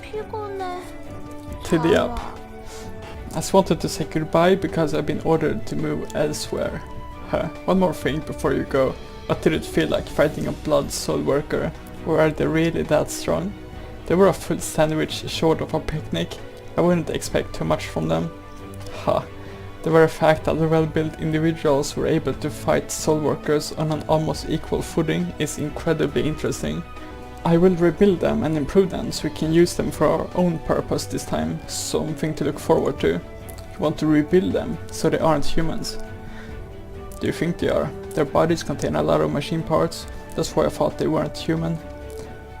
피곤해. Tidy up. 자와. I just wanted to say goodbye because I've been ordered to move elsewhere. One more thing before you go. What did it feel like fighting a blood SoulWorker? Were they really that strong? They were a full sandwich short of a picnic. I wouldn't expect too much from them. The very fact that the well-built individuals were able to fight SoulWorkers on an almost equal footing is incredibly interesting. I will rebuild them and improve them so we can use them for our own purpose this time, something to look forward to. You want to rebuild them so they aren't humans. Do you think they are? Their bodies contain a lot of machine parts, that's why I thought they weren't human.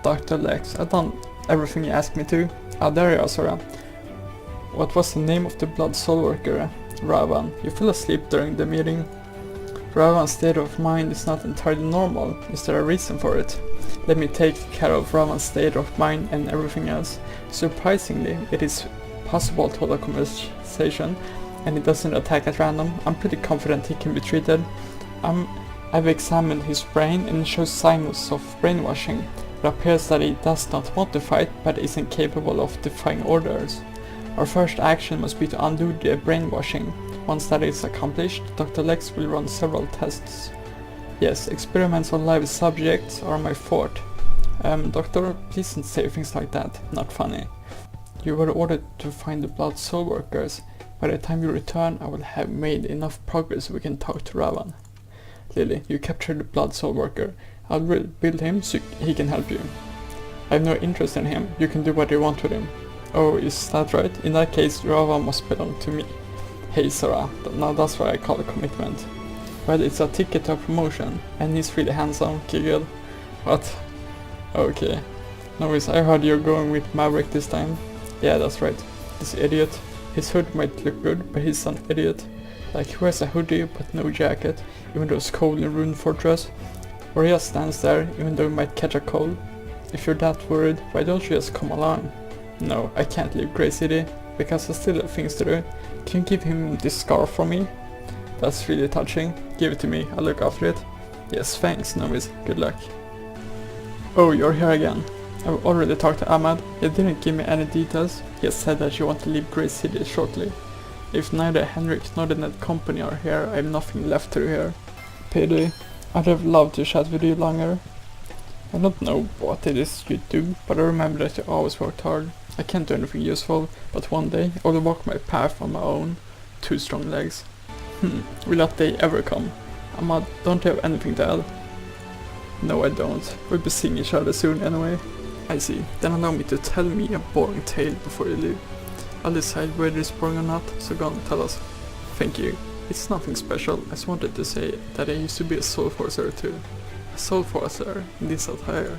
Dr. Lex, I've done everything you asked me to. There you are, Sora. What was the name of the blood SoulWorker? Ravan. You fell asleep during the meeting. Ravan's state of mind is not entirely normal. Is there a reason for it? Let me take care of Ravan's state of mind and everything else. Surprisingly, it is possible to hold a conversation and he doesn't attack at random. I'm pretty confident he can be treated. I've examined his brain and it shows signs of brainwashing. It appears that he does not want to fight but is incapable of defying orders. Our first action must be to undo the brainwashing. Once that is accomplished, Dr. Lex will run several tests. Yes, experiments on live subjects are my forte. Doctor, please don't say things like that. Not funny. You were ordered to find the blood SoulWorkers. By the time you return, I will have made enough progress so we can talk to Ravan. Lilly, you captured the blood SoulWorker. I'll rebuild him so he can help you. I have no interest in him. You can do what you want with him. Oh, is that right? In that case, Ravan must belong to me. Hey Sora, now that's what I call a commitment. Well, it's a ticket to a promotion, and he's really handsome, giggled. What? Okay. No worries, I heard you're going with Maverick this time. Yeah, that's right. This idiot. His hood might look good, but he's an idiot. Like, he wears a hoodie but no jacket, even though it's cold in Rune Fortress. Or he just stands there, even though he might catch a cold. If you're that worried, why don't you just come along? No, I can't leave Grey City, because I still have things to do. Can you give him this scarf for me? That's really touching. Give it to me, I'll look after it. Yes, thanks, Novice. Good luck. Oh, you're here again. I've already talked to Ahmad. He didn't give me any details. He has said that you want to leave Grey City shortly. If neither Henryk nor the Net Company are here, I have nothing left to do here. Payday. I'd have loved to chat with you longer. I don't know what it is you do, but I remember that you always worked hard. I can't do anything useful, but one day I will walk my path on my own. 2 strong legs. Will that day ever come? Ahmad, don't you have anything to add? No, I don't. We'll be seeing each other soon anyway. I see. Then allow me to tell me a boring tale before you leave. I'll decide whether it's boring or not, so go on, tell us. Thank you. It's nothing special. I just wanted to say that I used to be a soul forcer too. A soul forcer in this attire.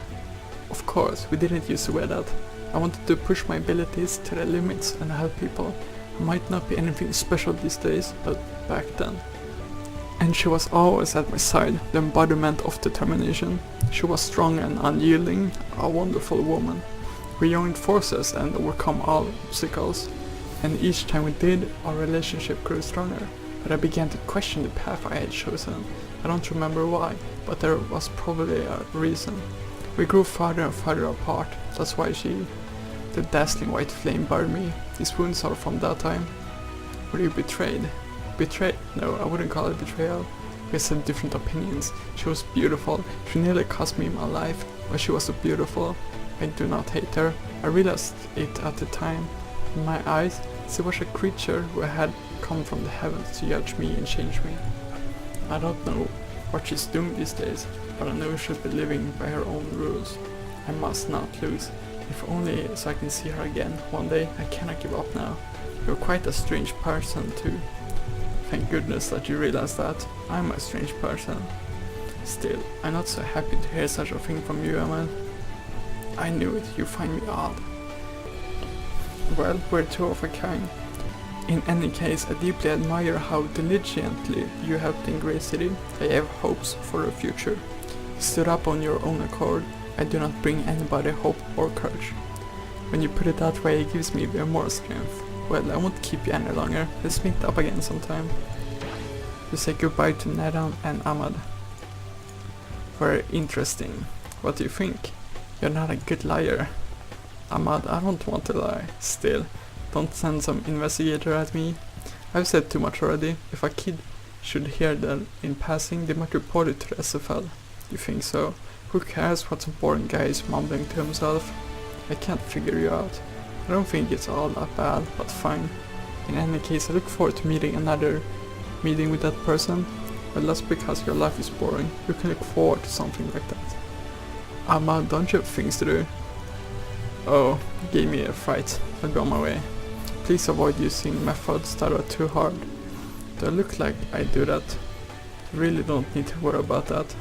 Of course, we didn't used to wear that. I wanted to push my abilities to their limits and help people. I might not be anything special these days, but back then. And she was always at my side, the embodiment of determination. She was strong and unyielding, a wonderful woman. We joined forces and overcome all obstacles, and each time we did, our relationship grew stronger. But I began to question the path I had chosen. I don't remember why, but there was probably a reason. We grew farther and farther apart, that's why the dazzling white flame burned me. These wounds are from that time. Were you betrayed? Betrayed? No, I wouldn't call it betrayal. We had different opinions. She was beautiful. She nearly cost me my life, but she was so beautiful. I do not hate her. I realized it at the time. In my eyes, she was a creature who had come from the heavens to judge me and change me. I don't know what she's doing these days, but I know she'll be living by her own rules. I must not lose. If only so I can see her again one day. I cannot give up now. You're quite a strange person too. Thank goodness that you realize that. I'm a strange person. Still, I'm not so happy to hear such a thing from you, Ahmed. I knew it, you find me odd. Well, we're 2 of a kind. In any case, I deeply admire how diligently you helped in Grey City. I have hopes for the future. You stood up on your own accord. I do not bring anybody hope or courage. When you put it that way, it gives me even more strength. Well, I won't keep you any longer. Let's meet up again sometime. You say goodbye to Nedan and Ahmad. Very interesting. What do you think? You're not a good liar. Ahmad, I don't want to lie. Still, don't send some investigator at me. I've said too much already. If a kid should hear that in passing, they might report it to the SFL. You think so? Who cares what some boring guy is mumbling to himself? I can't figure you out. I don't think it's all that bad, but fine. In any case, I look forward to meeting another meeting with that person. But that's because your life is boring. You can look forward to something like that. Ahmad, don't you have things to do? Oh, you gave me a fright. I'll be on my way. Please avoid using methods that are too hard. Do I look like I do that? You really don't need to worry about that.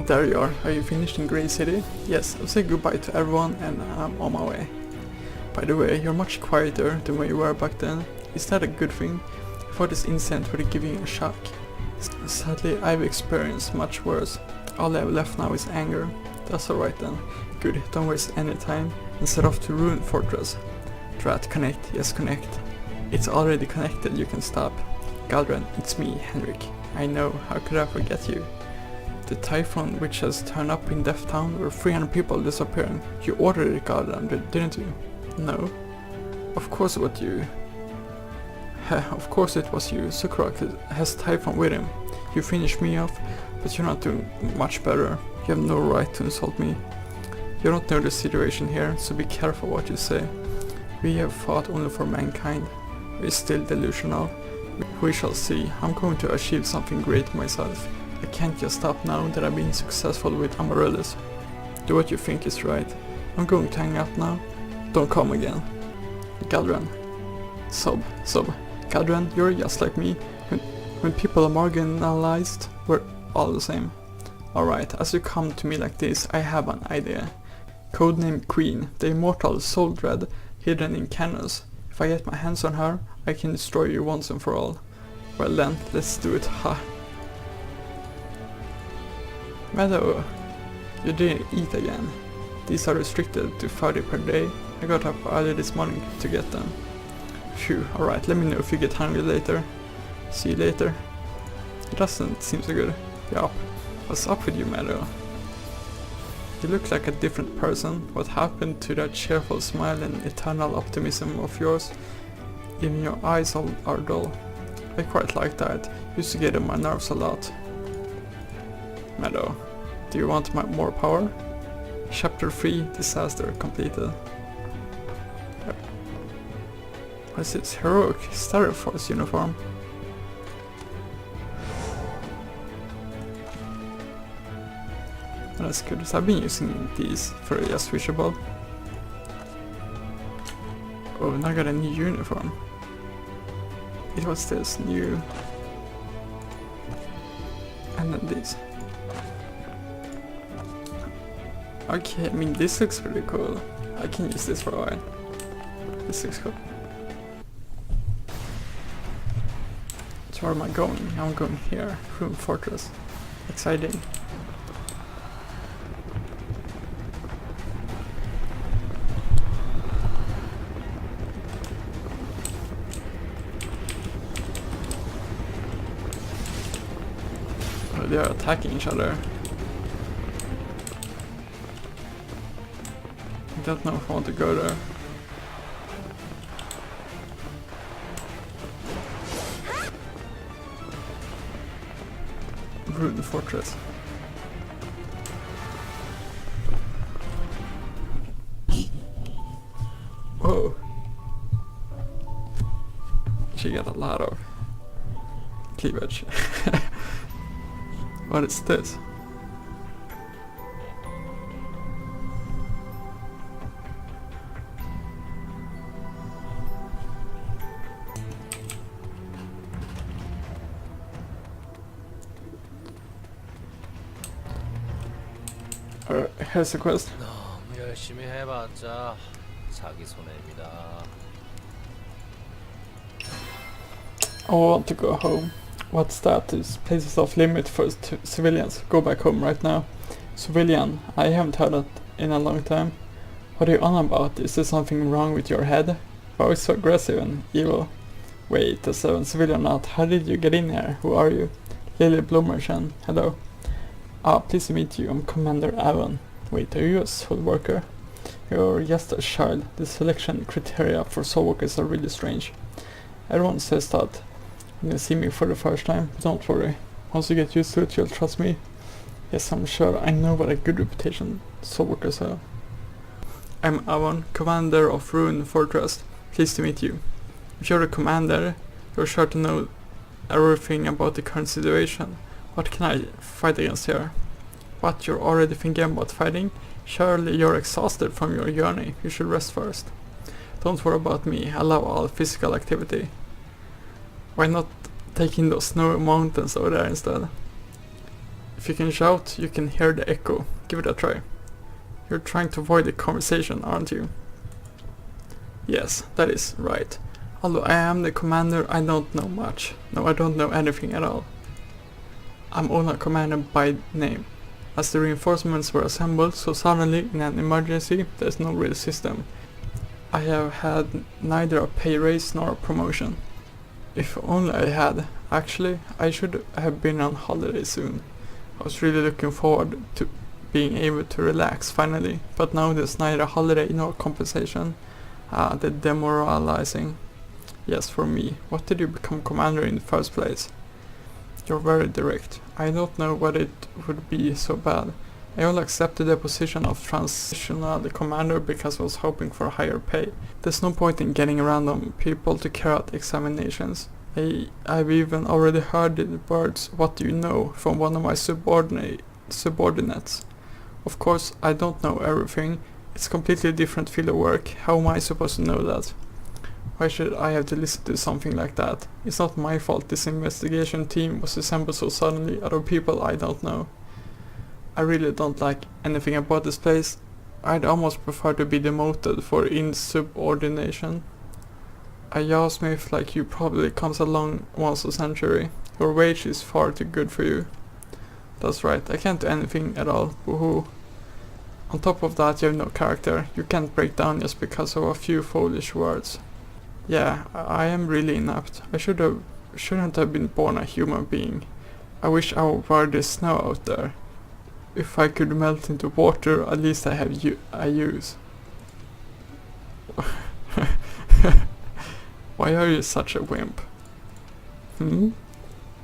There you are. Are you finished in Grey City? Yes, I'll say goodbye to everyone and I'm on my way. By the way, you're much quieter than when you were back then. Is that a good thing? I thought this incident would give you a shock. Sadly, I've experienced much worse. All I have left now is anger. That's alright then. Good, don't waste any time and set off to Ruin Fortress. Drat, connect, yes connect. It's already connected, you can stop. Galdren, it's me, Henryk. I know, how could I forget you? The typhoon which has turned up in Death Town where 300 people disappearing. You ordered it, Galdren, didn't you? No. Of course it was you. Of course it was you. Sukrok has Typhon with him. You finished me off, but you're not doing much better. You have no right to insult me. You don't know the situation here, so be careful what you say. We have fought only for mankind. We're still delusional. We shall see. I'm going to achieve something great myself. I can't just stop now that I've been successful with Amaryllis. Do what you think is right. I'm going to hang up now. Don't come again. Galdren. Sob. Galdren, you're just like me. When people are marginalized, we're all the same. Alright, as you come to me like this, I have an idea. Codename Queen, the immortal soul dread hidden in Canos. If I get my hands on her, I can destroy you once and for all. Well then, let's do it, ha. Meadow, you didn't eat again. These are restricted to 30 per day. I got up early this morning to get them. Phew, alright, let me know if you get hungry later. See you later. It doesn't seem so good. Yup. What's up with you, Meadow? You look like a different person. What happened to that cheerful smile and eternal optimism of yours? Even your eyes are dull. I quite like that. Used to get on my nerves a lot. Meadow, do you want more power? Chapter 3, Disaster completed. What is this? Heroic Starry Force uniform. That's good, so I've been using these for just wishable. Oh, now I got a new uniform. It was this new... and then this. Okay, I mean this looks pretty cool. I can use this for a while. This looks cool. So where am I going? I'm going here. Ruin Fortress. Exciting. Oh, they are attacking each other. I don't know if I want to go there. Ruin Fortress. Whoa. She got a lot of cleavage. What is this? Here's the quest. 너무 열심히 해봤자 자기 손해입니다. I want to go home. What's that? This place is off limit for civilians. Go back home right now. Civilian, I haven't heard that in a long time. What are you on about? Is there something wrong with your head? Why is so aggressive and evil? Wait a second, civilian not. How did you get in here? Who are you? Lilly Bloomershan. Hello. Pleased to meet you. I'm Commander Avon. Wait, are you a SoulWorker? You're just a child. The selection criteria for SoulWorkers are really strange. Everyone says that when they see me for the first time, but don't worry. Once you get used to it, you'll trust me. Yes, I'm sure I know what a good reputation SoulWorkers have. I'm Avon, commander of Ruin Fortress. Pleased to meet you. If you're the commander, you're sure to know everything about the current situation. What can I fight against here? What, you're already thinking about fighting? Surely you're exhausted from your journey. You should rest first. Don't worry about me. I love all physical activity. Why not take in those snowy mountains over there instead? If you can shout, you can hear the echo. Give it a try. You're trying to avoid the conversation, aren't you? Yes, that is right. Although I am the commander, I don't know much. No, I don't know anything at all. I'm only a commander by name. As the reinforcements were assembled so suddenly in an emergency, there's no real system. I have had neither a pay raise nor a promotion. If only I had. Actually, I should have been on holiday soon. I was really looking forward to being able to relax finally, but now there's neither holiday nor compensation. The demoralizing. Yes, for me. What did you become commander in the first place? You're very direct. I don't know what it would be so bad. I only accepted the position of transitional commander because I was hoping for a higher pay. There's no point in getting random people to carry out examinations. I've even already heard the words "what do you know" from one of my subordinates. Of course, I don't know everything. It's a completely different field of work. How am I supposed to know that? Why should I have to listen to something like that? It's not my fault this investigation team was assembled so suddenly out of people I don't know. I really don't like anything about this place. I'd almost prefer to be demoted for insubordination. A yaw smith like you probably comes along once a century. Your wage is far too good for you. That's right, I can't do anything at all. Woohoo. On top of that, you have no character. You can't break down just because of a few foolish words. Yeah, I am really inept. I shouldn't have been born a human being. I wish I were the snow out there. If I could melt into water, at least I have I use. Why are you such a wimp?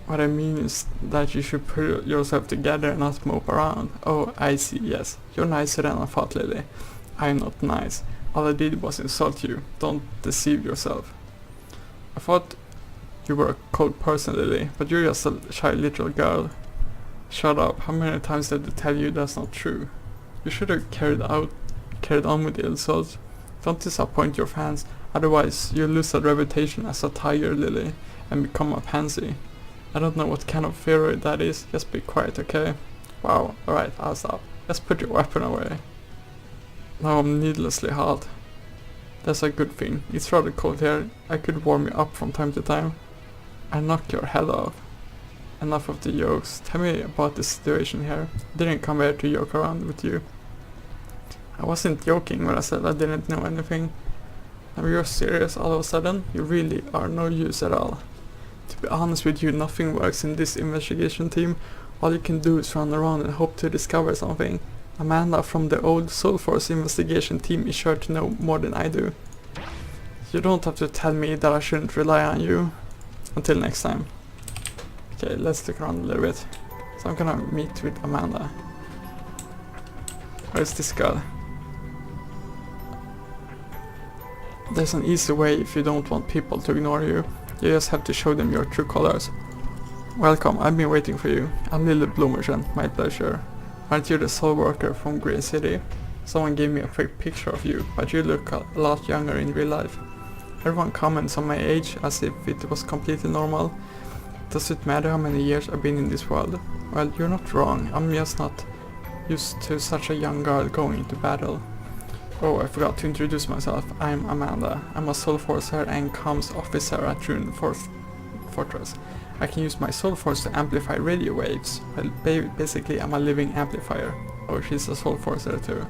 What I mean is that you should put yourself together and not mope around. Oh, I see, yes. You're nicer than I thought, Lilly. I'm not nice. All I did was insult you. Don't deceive yourself. I thought you were a cold person, Lilly, but you're just a shy little girl. Shut up. How many times did I tell you that's not true? You should have carried on with the insults. Don't disappoint your fans, otherwise you'll lose a reputation as a tiger, Lilly, and become a pansy. I don't know what kind of theory that is. Just be quiet, okay? Wow, alright, I'll stop. Just put your weapon away. Now I'm needlessly hot. That's a good thing. It's rather cold here. I could warm you up from time to time. I knock your head off. Enough of the jokes. Tell me about the situation here. I didn't come here to joke around with you. I wasn't joking when I said I didn't know anything. Now you're serious all of a sudden? You really are no use at all. To be honest with you, nothing works in this investigation team. All you can do is run around and hope to discover something. Amanda from the old SoulForce investigation team is sure to know more than I do. You don't have to tell me that I shouldn't rely on you. Until next time. Okay, let's stick around a little bit. So I'm gonna meet with Amanda. Where's this girl? There's an easy way if you don't want people to ignore you. You just have to show them your true colors. Welcome, I've been waiting for you. I'm Lilly Bloomerson, my pleasure. Aren't you the SoulWorker from Green City? Someone gave me a fake picture of you, but you look a lot younger in real life. Everyone comments on my age as if it was completely normal. Does it matter how many years I've been in this world? Well, you're not wrong, I'm just not used to such a young girl going into battle. Oh, I forgot to introduce myself. I'm Amanda. I'm a SoulForcer and comms officer at Ruin Fortress. I can use my SoulForce to amplify radio waves. Well, basically I'm a living amplifier. Oh, she's a SoulForcer too.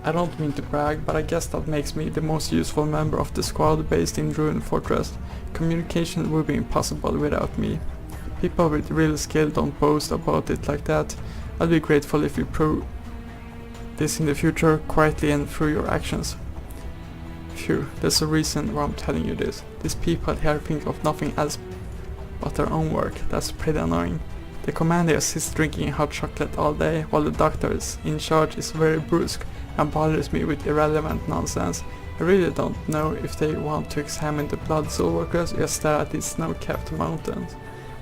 I don't mean to brag, but I guess that makes me the most useful member of the squad based in Ruin Fortress. Communication would be impossible without me. People with real skill don't boast about it like that. I'd be grateful if you this in the future quietly and through your actions. Phew, there's a reason why I'm telling you this. These people here think of nothing else but their own work. That's pretty annoying. The commander sits drinking hot chocolate all day, while the doctor in charge is very brusque and bothers me with irrelevant nonsense. I really don't know if they want to examine the blood SoulWorkers or just stare at these snow-capped mountains.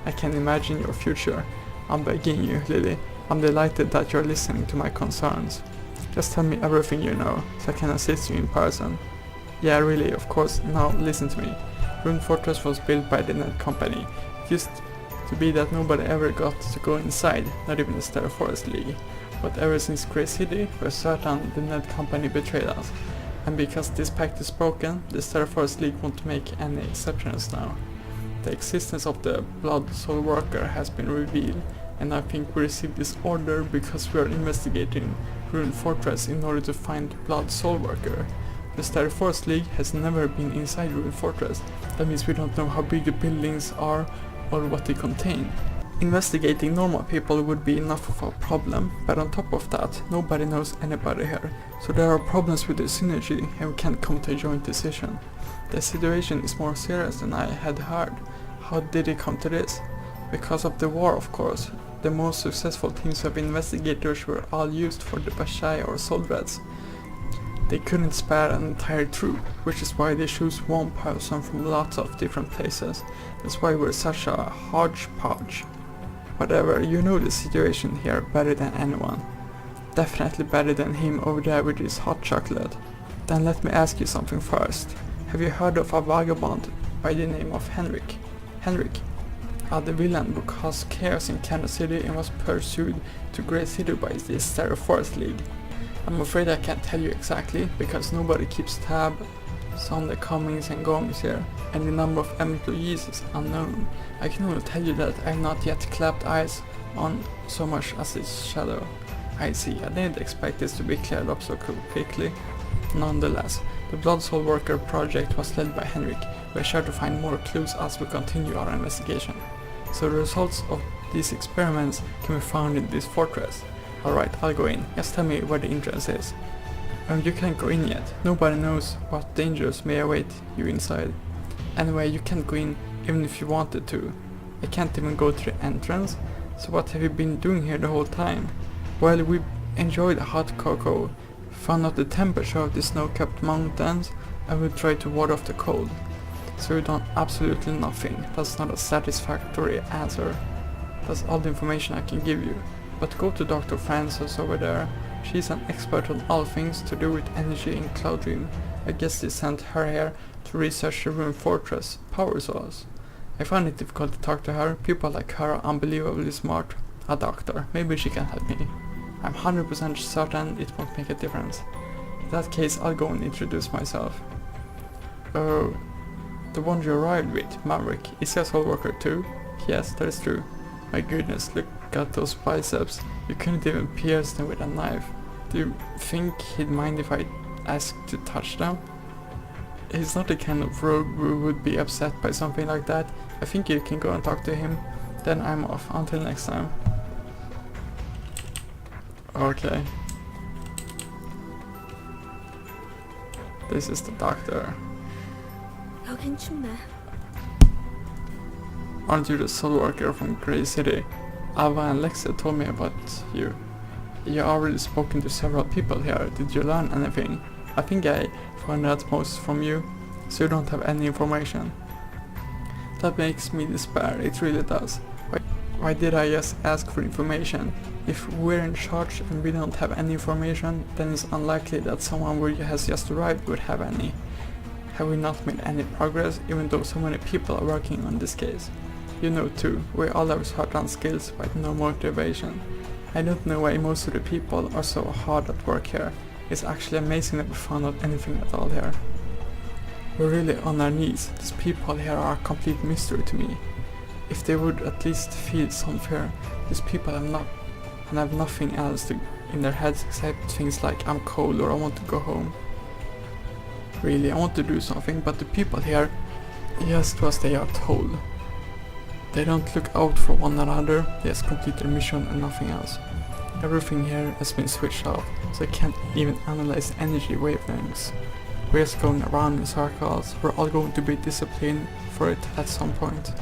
I can imagine your future. I'm begging you, Lilly. I'm delighted that you're listening to my concerns. Just tell me everything you know, so I can assist you in person. Yeah, really, of course. Now listen to me. Rune Fortress was built by the Net Company. It used to be that nobody ever got to go inside, not even the Star Forest League. But ever since Grey City, we're certain the Net Company betrayed us. And because this pact is broken, the Star Forest League won't make any exceptions now. The existence of the Blood SoulWorker has been revealed, and I think we received this order because we are investigating Rune Fortress in order to find Blood SoulWorker. The Star Forest League has never been inside Rune Fortress. That means we don't know how big the buildings are or what they contain. Investigating normal people would be enough of a problem, but on top of that, nobody knows anybody here. So there are problems with the synergy and we can't come to a joint decision. The situation is more serious than I had heard. How did it come to this? Because of the war, of course. The most successful teams of investigators were all used for the Bashai or Soulbreads. They couldn't spare an entire troop, which is why they choose one person from lots of different places. That's why we're such a hodgepodge. Whatever, you know the situation here better than anyone. Definitely better than him over there with his hot chocolate. Then let me ask you something first. Have you heard of a vagabond by the name of Henryk? Henryk, the villain who caused chaos in Kansas City and was pursued to Grey City by the Star Forest League. I'm afraid I can't tell you exactly because nobody keeps tabs on the comings and goings here, and the number of employees is unknown. I can only tell you that I've not yet clapped eyes on so much as its shadow. I see, I didn't expect this to be cleared up so quickly. Nonetheless, the Blood SoulWorker project was led by Henryk. We're sure to find more clues as we continue our investigation. So the results of these experiments can be found in this fortress. Alright, I'll go in. Just tell me where the entrance is. You can't go in yet. Nobody knows what dangers may await you inside. Anyway, you can't go in even if you wanted to. I can't even go to the entrance. So what have you been doing here the whole time? Well, we enjoyed a hot cocoa, found out the temperature of the snow-capped mountains, and we tried to ward off the cold. So we've done absolutely nothing. That's not a satisfactory answer. That's all the information I can give you. But go to Dr. Frances over there. She's an expert on all things to do with energy in Cloud Dream. I guess they sent her here to research the Rune Fortress power source. I find it difficult to talk to her. People like her are unbelievably smart. A doctor. Maybe she can help me. I'm 100% certain it won't make a difference. In that case, I'll go and introduce myself. Oh, the one you arrived with, Maverick. Is he a SoulWorker too? Yes, that is true. My goodness, look at those biceps. You couldn't even pierce them with a knife. Do you think he'd mind if I asked to touch them? He's not the kind of rogue who would be upset by something like that. I think you can go and talk to him. Then I'm off. Until next time. Okay. This is the doctor. 여긴 춥네. Aren't you the SoulWorker from Grey City? Ava and Lexia told me about you. You already spoken to several people here. Did you learn anything? I think I found out most from you, so you don't have any information. That makes me despair, it really does. Why did I just ask for information? If we're in charge and we don't have any information, then it's unlikely that someone who has just arrived would have any. Have we not made any progress, even though so many people are working on this case? You know too, we all have certain skills but no motivation. I don't know why most of the people are so hard at work here. It's actually amazing that we found out anything at all here. We're really on our knees. These people here are a complete mystery to me. If they would at least feel some fear, these people have nothing else in their heads except things like I'm cold or I want to go home. Really, I want to do something, but the people here just do as they are told. They don't look out for one another, they just complete their mission and nothing else. Everything here has been switched off, so I can't even analyze energy wavelengths. We're just going around in circles, we're all going to be disciplined for it at some point.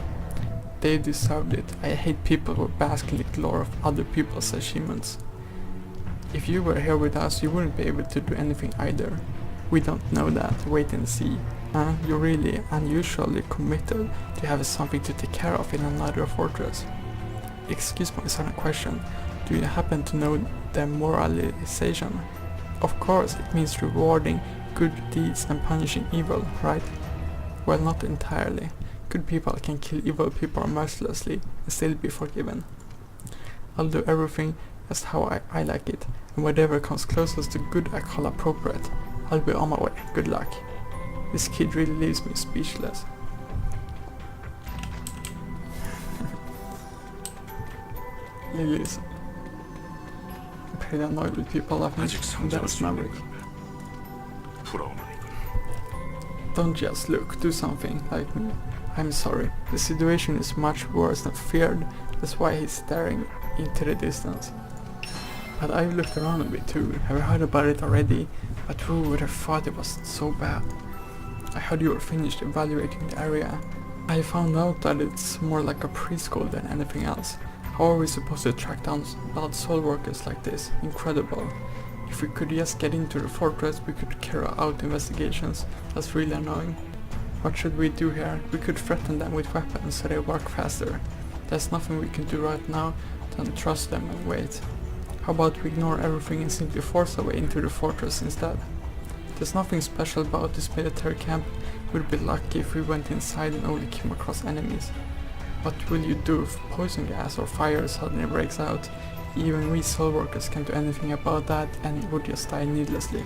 They deserved it. I hate people who bask in the glory of other people's achievements. If you were here with us, you wouldn't be able to do anything either. We don't know that, wait and see. You're really unusually committed to have something to take care of in another fortress. Excuse my sudden question, do you happen to know demoralization? Of course, it means rewarding good deeds and punishing evil, right? Well, not entirely. Good people can kill evil people mercilessly and still be forgiven. I'll do everything just how I like it, and whatever comes closest to good I call appropriate. I'll be on my way, good luck. This kid really leaves me speechless. Lilly's pretty annoyed with people, I think, 아직 and 성장을 that's Henryk. 부러우나이군. Don't just look, do something, like me. I'm sorry, the situation is much worse than feared, that's why he's staring into the distance. But I've looked around a bit too, I've heard about it already, but who would have thought it was so bad? I heard you were finished evaluating the area. I found out that it's more like a preschool than anything else. How are we supposed to track down bad soul workers like this? Incredible. If we could just get into the fortress, we could carry out investigations. That's really annoying. What should we do here? We could threaten them with weapons so they work faster. There's nothing we can do right now than trust them and wait. How about we ignore everything and simply force our way into the fortress instead? There's nothing special about this military camp. We'd be lucky if we went inside and only came across enemies. What will you do if poison gas or fire suddenly breaks out? Even we soul workers can't do anything about that and would just die needlessly.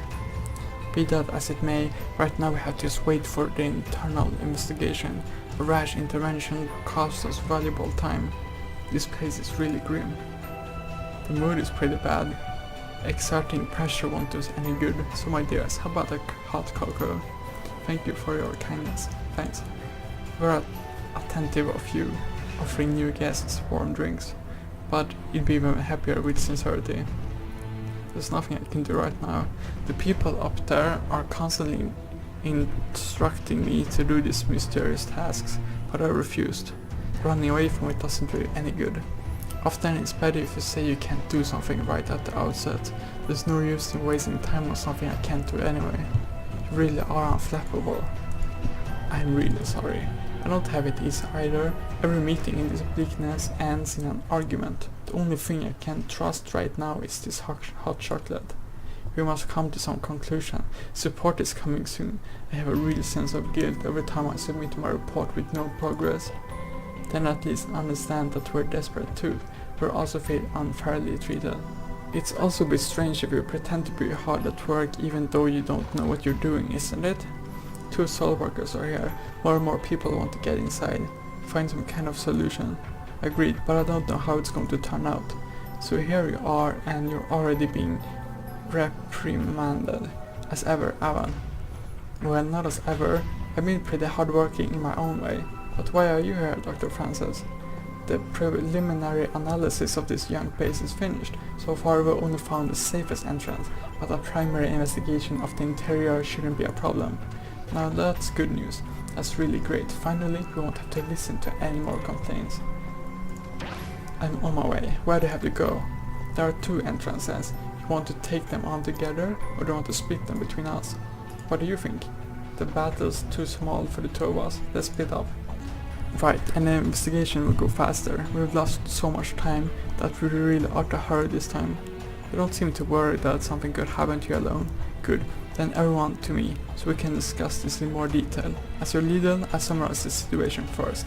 Be that as it may, right now we have to just wait for the internal investigation. A rash intervention costs us valuable time. This place is really grim. The mood is pretty bad. Exerting pressure won't do us any good, so my dears, how about a hot cocoa? Thank you for your kindness. Thanks. We're attentive of you, offering new guests warm drinks, but you'd be even happier with sincerity. There's nothing I can do right now. The people up there are constantly instructing me to do these mysterious tasks, but I refused. Running away from it doesn't do any good. Often it's better if you say you can't do something right at the outset. There's no use in wasting time on something I can't do anyway. You really are unflappable. I'm really sorry. I don't have it easy either. Every meeting in this bleakness ends in an argument. The only thing I can trust right now is this hot chocolate. We must come to some conclusion. Support is coming soon. I have a real sense of guilt every time I submit my report with no progress. Then at least understand that we're desperate too. We're also feel unfairly treated. It's also a bit strange if you pretend to be hard at work even though you don't know what you're doing, isn't it? 2 soul workers are here. More and more people want to get inside. Find some kind of solution. Agreed, but I don't know how it's going to turn out. So here you are and you're already being reprimanded. As ever, Avan. Well, not as ever. I've been pretty hardworking in my own way. But why are you here, Dr. Francis? The preliminary analysis of this young place is finished. So far we've only found the safest entrance, but a primary investigation of the interior shouldn't be a problem. Now that's good news. That's really great. Finally, we won't have to listen to any more complaints. I'm on my way. Where do I have to go? There are 2 entrances. You want to take them on together, or do you want to split them between us? What do you think? The battle's too small for the 2 of us. Let's split up. Right, and the investigation will go faster. We've lost so much time that we really ought to hurry this time. You don't seem to worry that something could happen to you alone. Good, then everyone to me, so we can discuss this in more detail. As your leader, I summarize the situation first.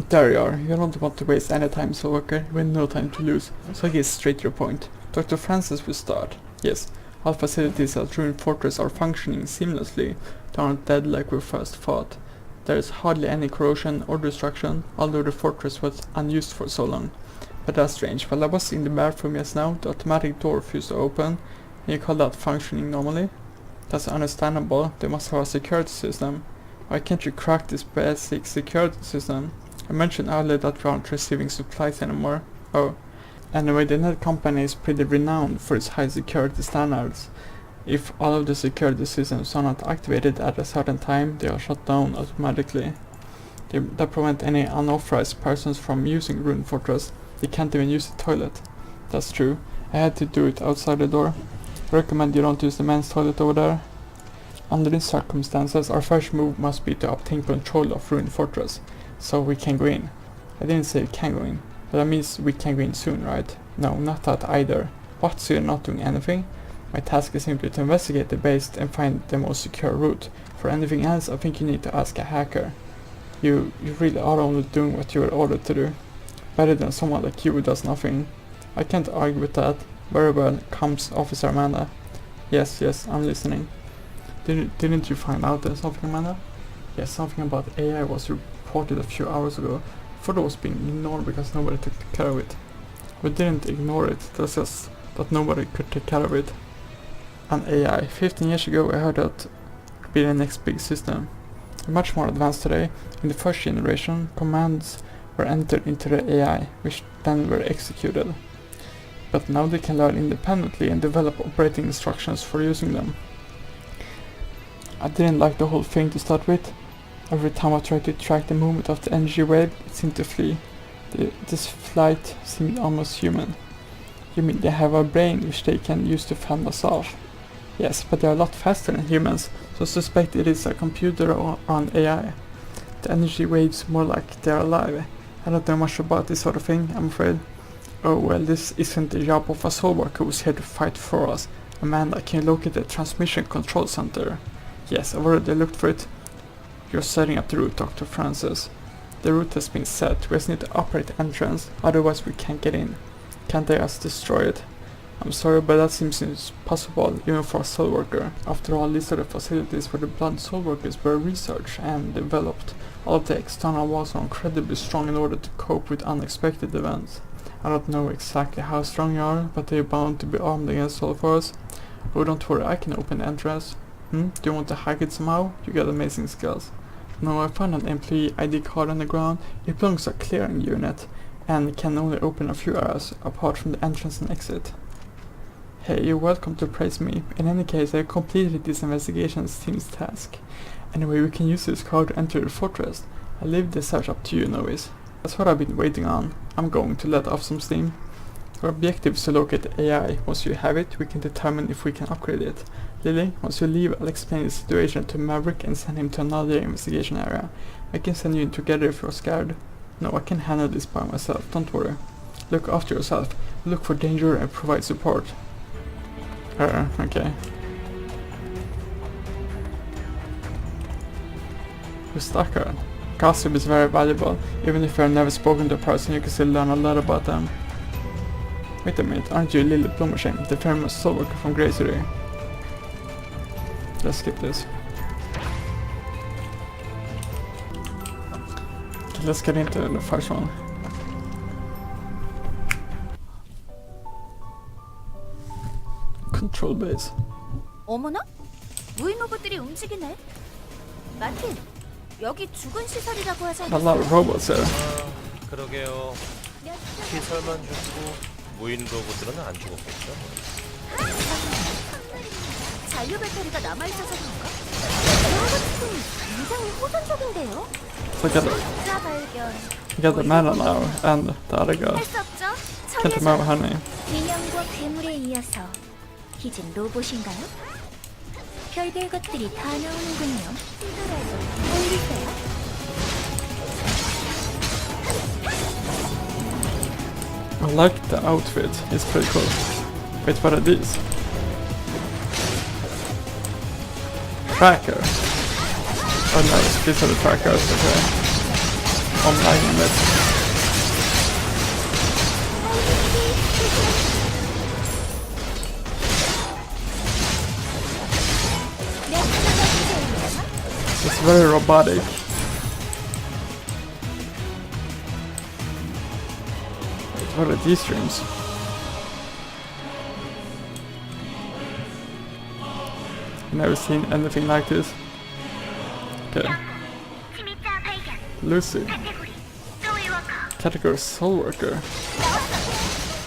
There you are. You don't want to waste any time, SoulWorker. We have no time to lose, so I get straight to the point. Dr. Francis will start. Yes, all facilities at Ruined Fortress are functioning seamlessly. They aren't dead like we first thought. There is hardly any corrosion or destruction, although the fortress was unused for so long. But that's strange. While I was in the bathroom just now, the automatic door refused to open. And you call that functioning normally? That's understandable. They must have a security system. Why can't you crack this basic security system? I mentioned earlier that we aren't receiving supplies anymore. Oh. Anyway, the net company is pretty renowned for its high security standards. If all of the security systems are not activated at a certain time, they are shut down automatically. That prevent any unauthorized persons from using Rune Fortress. They can't even use the toilet. That's true. I had to do it outside the door. I recommend you don't use the men's toilet over there. Under these circumstances, our first move must be to obtain control of Rune Fortress, so we can go in. I didn't say we can go in, but that means we can go in soon, right? No, not that either. What, so you're not doing anything? My task is simply to investigate the base and find the most secure route. For anything else, I think you need to ask a hacker. You really are only doing what you were ordered to do. Better than someone like you who does nothing. I can't argue with that. Very well, comes Officer Amanda. Yes, I'm listening. Didn't you find out there's something, Amanda? Yes, something about AI was reported a few hours ago. I thought it was being ignored because nobody took care of it. We didn't ignore it, that's just that nobody could take care of it. An AI. 15 years ago I heard that would be the next big system. Much more advanced today. In the first generation, commands were entered into the AI, which then were executed. But now they can learn independently and develop operating instructions for using them. I didn't like the whole thing to start with. Every time I tried to track the movement of the energy wave, it seemed to flee. This flight seemed almost human. You mean they have a brain which they can use to fend us off? Yes, but they are a lot faster than humans, so I suspect it is a computer or an AI. The energy waves more like they are alive. I don't know much about this sort of thing, I'm afraid. Oh well, this isn't the job of a SoulWorker who's here to fight for us. Amanda, can you locate the transmission control center? Yes, I've already looked for it. You're setting up the route, Dr. Francis. The route has been set, we just need to operate the entrance, otherwise we can't get in. Can't they just destroy it? I'm sorry, but that seems impossible, even for a SoulWorker. After all, these are the facilities where the blood SoulWorkers were researched and developed. All of the external walls are incredibly strong in order to cope with unexpected events. I don't know exactly how strong you are, but they're bound to be armed against all of us. Oh, don't worry, I can open the entrance. Do you want to hack it somehow? You got amazing skills. No, I found an employee ID card on the ground. It belongs to a clearing unit, and can only open a few areas apart from the entrance and exit. Hey, you're welcome to praise me. In any case, I completed this investigation team's task. Anyway, we can use this card to enter the fortress. I leave the search up to you, Novice. That's what I've been waiting on. I'm going to let off some steam. Our objective is to locate the AI. Once you have it, we can determine if we can upgrade it. Lilly, once you leave, I'll explain the situation to Maverick and send him to another investigation area. I can send you in together if you're scared. No, I can handle this by myself, don't worry. Look after yourself, look for danger and provide support. Okay. You're stuck here. Gossip is very valuable. Even if you have never spoken to a person, you can still learn a lot about them. Wait a minute, aren't you Lilly Plummersheim, the famous SoulWorker from Grey City? Let's skip this. Okay, let's get into the first one. Control base. 어머나? 무인 로봇들이 움직이네. 마틴, 여기 죽은 시설이라고 하지 A 않았어? lot of robots there. 그러게요. 시설만 죽고 무인 로봇들은 안 죽었겠죠? 잔류 배터리가 남아있어서 그런가? 로봇은 굉장히 호전적인데요? Look at it. 자 발견. You got the man now and the other girl. 할 수 없죠? Can't remember her name. 인형과 괴물에 이어서 이젠 로봇인가요? 별별 것들이 다 나오는군요. 올리세요. I like the outfit, it's pretty cool. Wait, what are these? Tracker. Oh no, these are the trackers, okay. Online image. It's very robotic. What are these streams? Never seen anything like this. Okay. Lucy. category SoulWorker.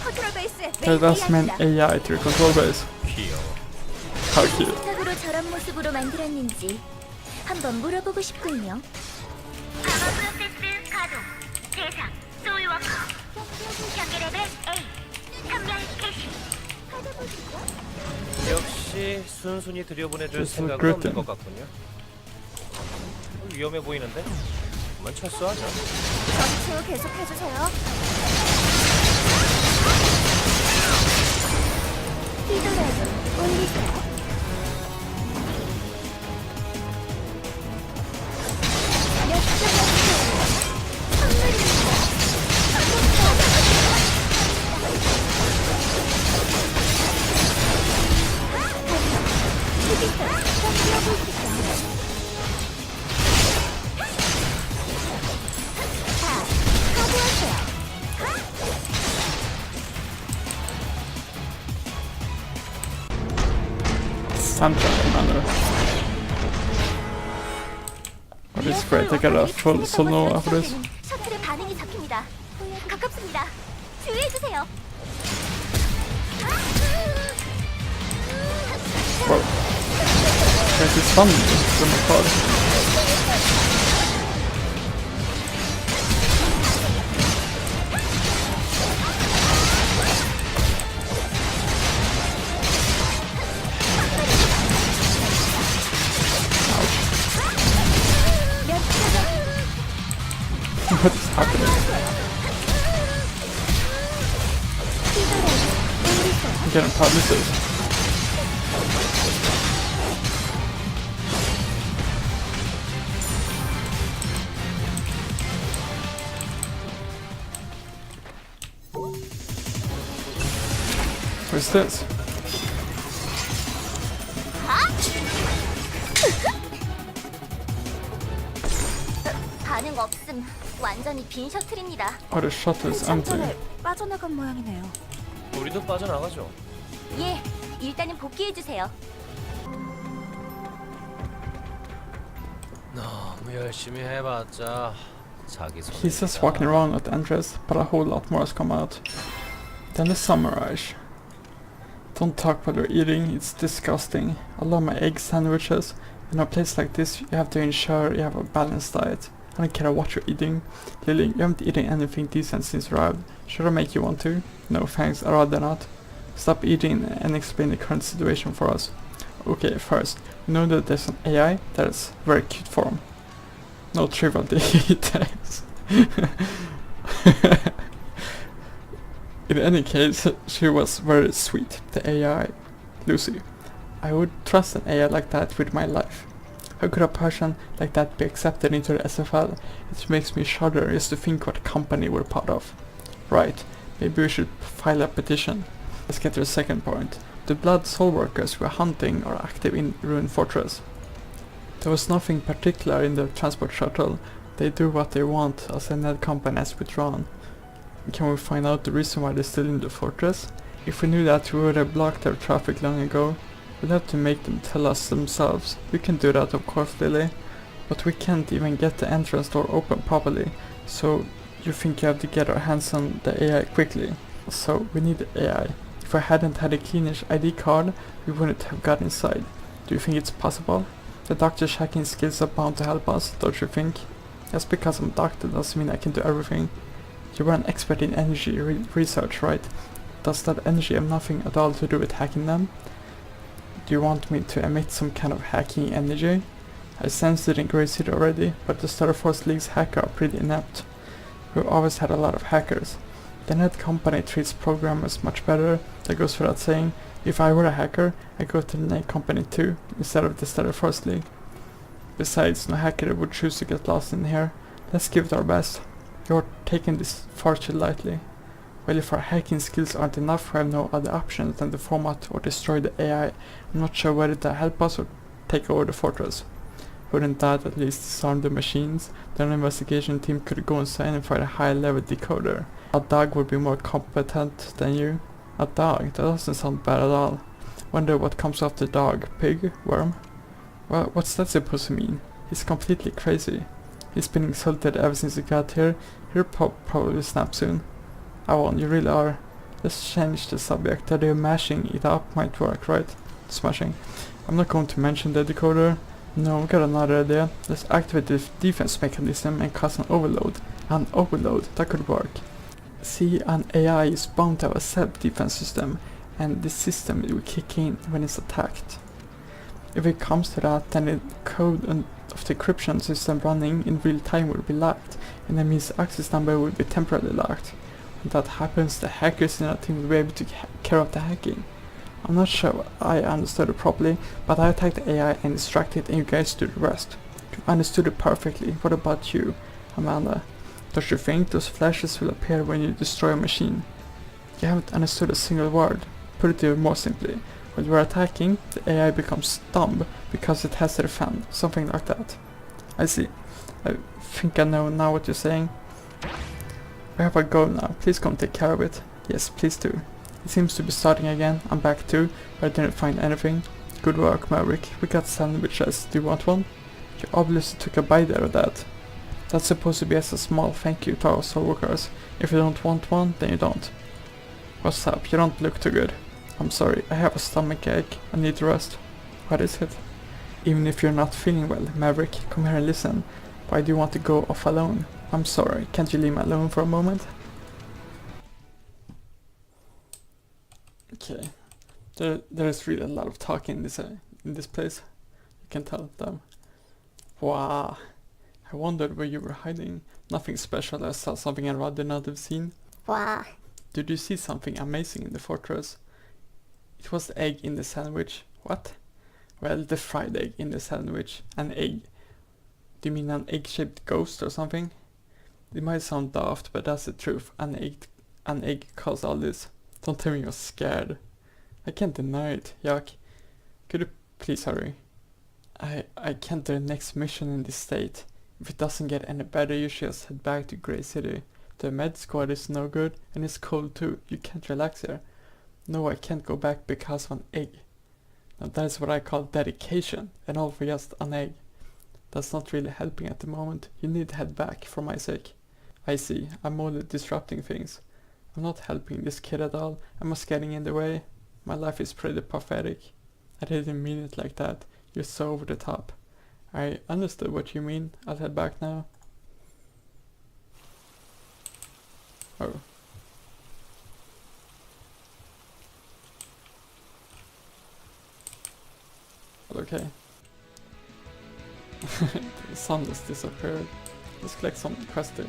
컨트롤 베이스에 That does mean AI to your control base. 귀여워. How cute. 부탁으로 저런 모습으로 만들었는지 한번 물어보고 싶군요. 방어 프로세스 가동. 대상 소울워커. 경계 레벨 A. 선멸 개시. 역시 순순히 들여보내줄 This is 생각은 good 없는 then. 것 같군요. 위험해 보이는데? 그만 철수하자. 전투 계속해주세요. 피드레드 올리세요. 몇 점을 선물입니다. 자, 가져오세요. Santa Commander. What is great, I got a full solo after this. 셔틀의 반응이 잡힙니다. 가깝습니다. 주의해주세요. Wow. This is fun. Oh my god. What is happening? I'm getting paralysis. What's this? 반응 없음. 완전히 빈 셔틀입니다. Oh, the shuttle is empty. 빠져나간 모양이네요. 우리도 빠져나가죠. 예, 일단은 복귀해주세요. 너무 열심히 해봤자 자기 손. He's just walking around at the entrance, but a whole lot more has come out. Then the summarize. Don't talk while you're eating, it's disgusting. I love my egg sandwiches. In a place like this, you have to ensure you have a balanced diet. I don't care what you're eating. Lilly, you haven't eaten anything decent since you arrived. Should I make you want to? No thanks, I'd rather not. Stop eating and explain the current situation for us. Okay, first, we know that there's an AI that is very cute form. No trivial details. In any case, she was very sweet, the AI, Lucy. I would trust an AI like that with my life. How could a person like that be accepted into the SFL? It makes me shudder just to think what company we're part of. Right, maybe we should file a petition. Let's get to the second point. The blood soul workers we're hunting are active in Ruined Fortress. There was nothing particular in the transport shuttle. They do what they want as the Ned company has withdrawn. Can we find out the reason why they're still in the fortress? If we knew that, we would have blocked their traffic long ago. We'll have to make them tell us themselves. We can do that, of course, Lilly. But we can't even get the entrance door open properly. So you think you have to get our hands on the AI quickly. So we need the AI. If I hadn't had a cleanish ID card, we wouldn't have got inside. Do you think it's possible? The doctor's hacking skills are bound to help us, don't you think? Just because I'm a doctor doesn't mean I can do everything. You were an expert in energy research, right? Does that energy have nothing at all to do with hacking them? Do you want me to emit some kind of hacking energy? I sensed it in Grey City already, but the Star Force League's hackers are pretty inept. We've always had a lot of hackers. The Net company treats programmers much better, that goes without saying. If I were a hacker, I'd go to the Net company too, instead of the Star Force League. Besides, no hacker would choose to get lost in here. Let's give it our best. You're taking this far too lightly. Well, if our hacking skills aren't enough, we have no other options than to format or destroy the AI. I'm not sure whether to help us or take over the fortress. Wouldn't that at least disarm the machines? Then an investigation team could go inside and find a high-level decoder. A dog would be more competent than you. A dog? That doesn't sound bad at all. Wonder what comes after dog? Pig? Worm? Well, what's that supposed to mean? He's completely crazy. He's been insulted ever since he got here. He'll probably snap soon. Avon, you really are. Let's change the subject. The idea of mashing it up might work, right? Smashing. I'm not going to mention the decoder. No, I've got another idea. Let's activate the defense mechanism and cause an overload. An overload, that could work. See, an AI is bound to have a self-defense system, and this system will kick in when it's attacked. If it comes to that, then the code of the encryption system running in real time will be locked, and that means the access number will be temporarily locked. When that happens, the hackers in that team will be able to carry out the hacking. I'm not sure I understood it properly, but I attacked the AI and distracted it, and you guys do the rest. You understood it perfectly. What about you, Amanda? Don't you think those flashes will appear when you destroy a machine? You haven't understood a single word. Put it even more simply. When we're attacking, the AI becomes dumb because it has to defend. Something like that. I see. I think I know now what you're saying. We have a go now. Please come take care of it. Yes, please do. It seems to be starting again. I'm back too, but I didn't find anything. Good work, Maverick. We got sandwiches. Do you want one? You obviously took a bite out of that. That's supposed to be as a small thank you to our SoulWorkers. If you don't want one, then you don't. What's up? You don't look too good. I'm sorry, I have a stomach ache. I need rest. What is it? Even if you're not feeling well, Maverick, come here and listen. Why do you want to go off alone? I'm sorry, can't you leave me alone for a moment? Okay. There is really a lot of talking in this place. You can tell them. Wow. I wondered where you were hiding. Nothing special. I saw something I'd rather not have seen. Wow. Did you see something amazing in the fortress? It was the egg in the sandwich. What? Well, the fried egg in the sandwich. An egg. Do you mean an egg-shaped ghost or something? It might sound daft, but that's the truth. An egg caused all this. Don't tell me you're scared. I can't deny it. Yuck. Could you please hurry? I can't do the next mission in this state. If it doesn't get any better, you should just head back to Grey City. The med squad is no good, and it's cold too. You can't relax here. No, I can't go back because of an egg. Now that is what I call dedication, and all for just an egg. That's not really helping at the moment. You need to head back, for my sake. I see. I'm only disrupting things. I'm not helping this kid at all. I'm just getting in the way. My life is pretty pathetic. I didn't mean it like that. You're so over the top. I understood what you mean. I'll head back now. Oh. Okay. The sun just disappeared. Let's collect some quest there.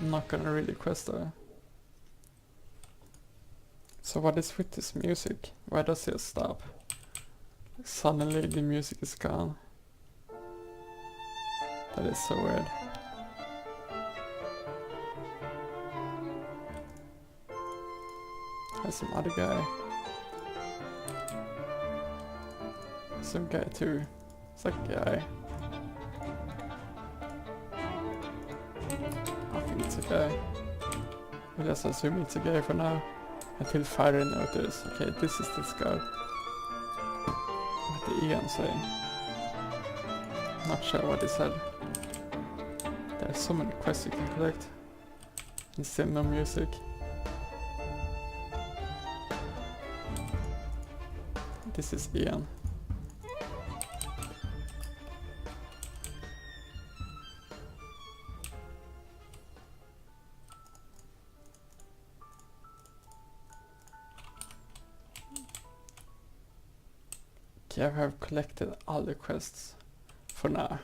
I'm not gonna read the quest though. So what is with this music? Why does it stop? Suddenly the music is gone. That is so weird. There's some other guy. Some guy too. It's like a guy. I think it's a guy. We'll just assume it's a guy for now. Until further notice. Okay, this is this guy. What did Ian say? Not sure what he said. There's so many quests you can collect. And still no music. This is Ian. Okay, I have collected all the quests for now.